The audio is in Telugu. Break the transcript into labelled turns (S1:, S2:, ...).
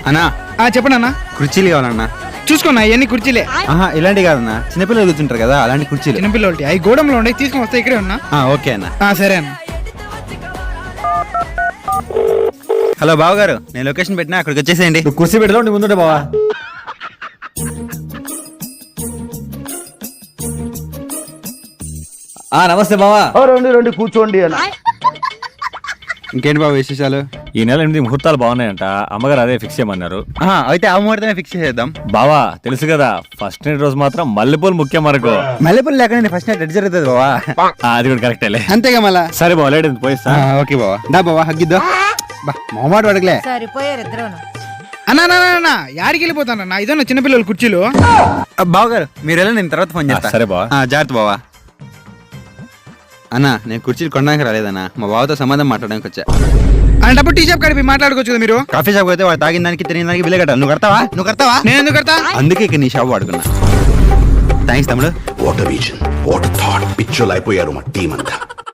S1: అన్నా
S2: చెప్పండి అన్న.
S1: కుర్చీలు కావాలన్నా.
S2: చూసుకోన్నా ఇవన్నీ కుర్చీలే.
S1: ఇలాంటివి కాదన్నా, చిన్నపిల్లలు కూర్చుంటారు కదా అలాంటి కుర్చీలు.
S2: చిన్నపిల్లలు అవి గోడంలో ఉండే తీసుకొని వస్తే ఇక్కడే ఉన్నా.
S1: ఓకే అన్న.
S2: సరే అన్న.
S1: హలో బావ గారు, నేను లొకేషన్ పెట్టినా అక్కడికి వచ్చేసేయండి.
S3: నువ్వు కుర్చీ పెడతావు నీ ముందుంటే బావా. నమస్తే బావా.
S4: రండి కూర్చోండి అన్న.
S1: ఇంకేంటి బాబు విశేషాలు?
S3: ఈ నెల 8 ముహూర్తాలు బాగున్నాయంట, అమ్మగారు అదే ఫిక్స్ చేయమన్నారు.
S1: అయితే ఆ ముహూర్తమే ఫిక్స్ చేద్దాం.
S3: బావా తెలుసు కదా, ఫస్ట్ నైట్ రోజు మాత్రం మల్లెపూలు ముఖ్యం మనకు.
S1: మల్లెపల్లి లేకుండా ఫస్ట్ నైట్ ఎట్ జరుగుతుంది బావా.
S3: అది కూడా కరెక్టేలే.
S1: అంతేగా మళ్ళా.
S3: సరే బావ, లేట్ పోయిస్తా.
S1: ఓకే బావా. దా బావా హగ్గిద్దా. మొహమాట పడకలే.
S2: అన్నా యాడికి వెళ్ళిపోతానన్నా? ఇదన్నా చిన్నపిల్లలు కుర్చీలు.
S1: బావ గారు మీరు వెళ్ళి నేను తర్వాత ఫోన్ చేస్తా.
S3: సరే బావా.
S1: జాగ్రత్త బావా. అన్నా నేను కుర్చీలు కొనడానికి రాలేదన్నా, మా బావతో సంబంధం మాట్లాడడానికి వచ్చా.
S2: అలాంటప్పుడు టీ షాప్ కాడిపి మాట్లాడుకోవచ్చు కదా మీరు.
S1: కాఫీ షాప్ అయితే వాడు తాగిన దానికి తిరిగిన దానికి బిల్లు కట్టాలి. నువ్వు కడతావా?
S2: నేను ఎందుకు కడతా?
S1: అందుకే ఇక నీ షాప్ వాడుకున్నా. థ్యాంక్స్ తమ్ముడు.
S5: వాట్ విజన్, వాట్ థాట్, పిచ్చోలు అయిపోయారు మా టీం అంతా.